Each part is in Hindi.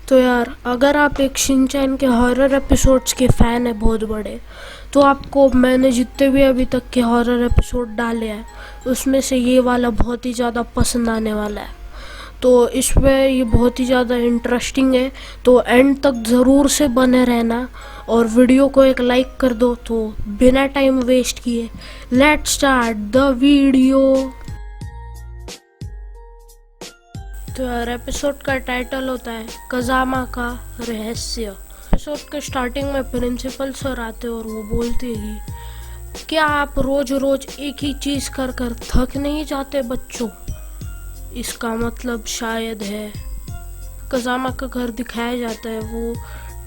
तो यार, अगर आप एक शिनचैन के हॉरर एपिसोड्स के फ़ैन हैं बहुत बड़े, तो आपको मैंने जितने भी अभी तक के हॉरर एपिसोड डाले हैं उसमें से ये वाला बहुत ही ज़्यादा पसंद आने वाला है। तो इसमें ये बहुत ही ज़्यादा इंटरेस्टिंग है, तो एंड तक ज़रूर से बने रहना और वीडियो को एक लाइक कर दो। तो बिना टाइम वेस्ट किए लेट्स स्टार्ट द वीडियो। तो यार, एपिसोड का टाइटल होता है कज़ामा का रहस्य। एपिसोड के स्टार्टिंग में प्रिंसिपल सर आते और वो बोलते ही, क्या आप रोज रोज एक ही चीज कर कर थक नहीं जाते बच्चों? इसका मतलब शायद है कज़ामा का घर दिखाया जाता है। वो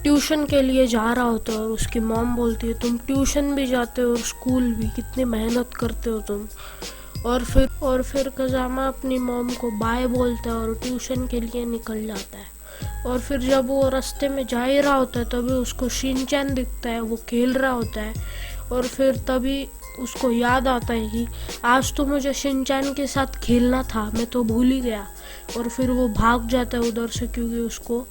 ट्यूशन के लिए जा रहा होता है और उसकी मॉम बोलती है, तुम ट्यूशन भी जाते हो और स्कूल भी, कितनी मेहनत करते हो तुम। और फिर कज़ामा अपनी मॉम को बाय बोलता है और ट्यूशन के लिए निकल जाता है। और फिर जब वो रास्ते में जा ही रहा होता है तभी उसको शिनचैन दिखता है, वो खेल रहा होता है। और फिर तभी उसको याद आता है कि आज तो मुझे शिनचैन के साथ खेलना था, मैं तो भूल ही गया। और फिर वो भाग जाता है उधर से क्योंकि उसको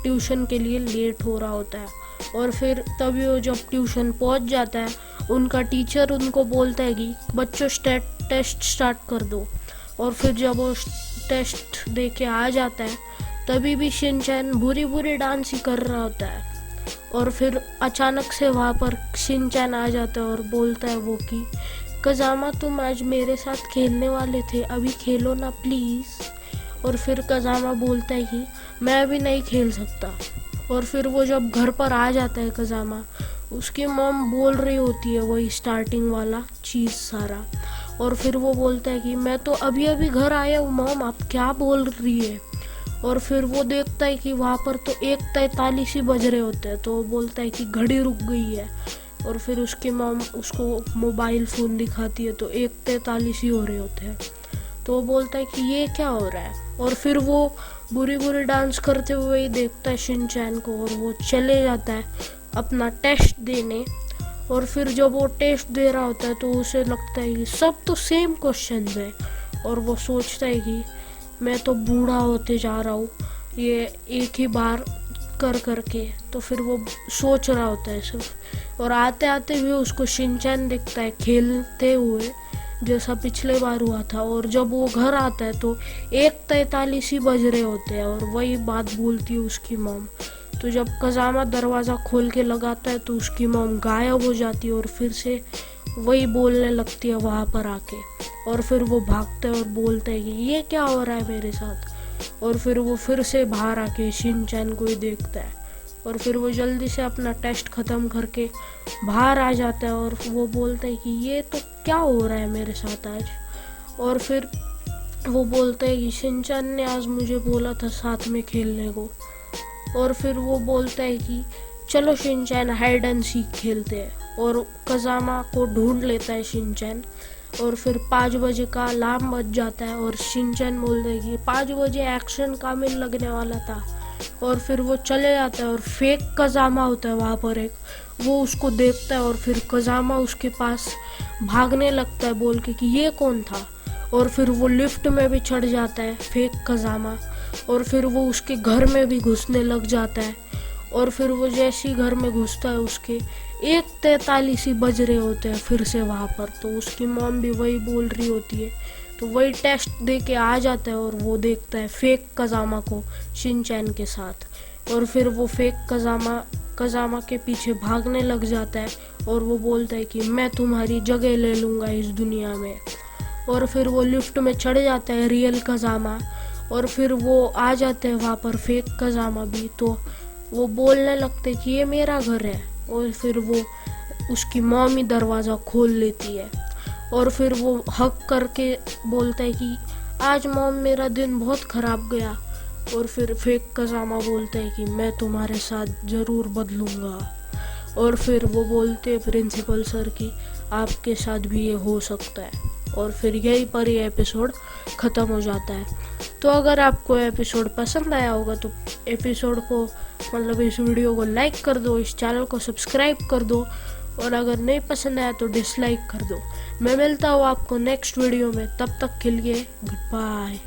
ट्यूशन के लिए लेट हो रहा होता है। और फिर तभी वो जब ट्यूशन पहुंच जाता है, उनका टीचर उनको बोलता है कि बच्चों टेस्ट स्टार्ट कर दो। और फिर जब वो टेस्ट दे के आ जाता है तभी भी शिनचैन बुरी डांस ही कर रहा होता है। और फिर अचानक से वहाँ पर शिनचैन आ जाता है और बोलता है वो कि कज़ामा, तुम आज मेरे साथ खेलने वाले थे, अभी खेलो ना प्लीज़। और फिर कज़ामा बोलता है कि मैं अभी नहीं खेल सकता। और फिर वो जब घर पर आ जाता है कज़ामा, उसकी मॉम बोल रही होती है वही स्टार्टिंग वाला चीज़ सारा। और फिर वो बोलता है कि मैं तो अभी अभी घर आया हूँ मॉम, आप क्या बोल रही है? और फिर वो देखता है कि वहाँ पर तो 1:43 ही बज रहे होते हैं, तो वो बोलता है कि घड़ी रुक गई है। और फिर उसकी मॉम उसको मोबाइल फ़ोन दिखाती है तो 1:43 ही हो रहे होते हैं। तो वो बोलता है कि ये क्या हो रहा है? और फिर वो बुरी डांस करते हुए ही देखता है शिनचैन को और वो चले जाता है अपना टेस्ट देने। और फिर जब वो टेस्ट दे रहा होता है तो उसे लगता है कि सब तो सेम क्वेश्चंस है। और वो सोचता है कि मैं तो बूढ़ा होते जा रहा हूँ ये एक ही बार कर करके। तो फिर वो सोच रहा होता है सिर्फ, और आते आते भी उसको शिनचैन दिखता है खेलते हुए जैसा पिछले बार हुआ था। और जब वो घर आता है तो 1:43 ही बज रहे होते हैं और वही बात बोलती है उसकी मॉम। तो जब कज़ामा दरवाज़ा खोल के लगाता है तो उसकी मॉम गायब हो जाती है और फिर से वही बोलने लगती है वहाँ पर आके। और फिर वो भागता है और बोलता है कि ये क्या हो रहा है मेरे साथ? और फिर वो फिर से बाहर आके शिनचैन को ही देखता है। और फिर वो जल्दी से अपना टेस्ट ख़त्म करके बाहर आ जाता है और वो बोलता है कि ये तो क्या हो रहा है मेरे साथ आज? और फिर वो बोलता है कि शिनचैन ने आज मुझे बोला था साथ में खेलने को। और फिर वो बोलता है कि चलो शिनचैन हाइड एंड सीक खेलते हैं। और कज़ामा को ढूंढ लेता है शिनचैन। और फिर 5 बजे का अलार्म बज जाता है और शिनचैन बोलता है कि 5 बजे एक्शन कामिल लगने वाला था। और फिर वो चले जाता है और फेक कज़ामा होता है वहाँ पर एक, वो उसको देखता है और फिर कज़ामा उसके पास भागने लगता है बोल के कि ये कौन था। और फिर वो लिफ्ट में भी चढ़ जाता है फेक कज़ामा। और फिर वो उसके घर में भी घुसने लग जाता है। और फिर वो जैसे ही घर में घुसता है उसके 1:43 ही बज रहे होते हैं फिर से वहाँ पर। तो उसकी मॉम भी वही बोल रही होती है, तो वही टेस्ट दे के आ जाता है और वो देखता है फेक कज़ामा को शिनचैन के साथ। और फिर वो फेक कज़ामा के पीछे भागने लग जाता है और वो बोलता है कि मैं तुम्हारी जगह ले लूँगा इस दुनिया में। और फिर वो लिफ्ट में चढ़ जाता है रियल कज़ामा। और फिर वो आ जाते हैं वहाँ पर फेक कज़ामा भी, तो वो बोलने लगते कि ये मेरा घर है। और फिर वो उसकी मॉम ही दरवाज़ा खोल लेती है। और फिर वो हक करके बोलता है कि आज मॉम मेरा दिन बहुत ख़राब गया। और फिर फेक कज़ामा बोलता है कि मैं तुम्हारे साथ ज़रूर बदलूँगा। और फिर वो बोलते हैं प्रिंसिपल सर की आपके साथ भी ये हो सकता है। और फिर यहीं पर ये एपिसोड ख़त्म हो जाता है। तो अगर आपको एपिसोड पसंद आया होगा तो एपिसोड को मतलब इस वीडियो को लाइक कर दो, इस चैनल को सब्सक्राइब कर दो। और अगर नहीं पसंद आया तो डिसलाइक कर दो। मैं मिलता हूँ आपको नेक्स्ट वीडियो में, तब तक के लिए गुड बाय।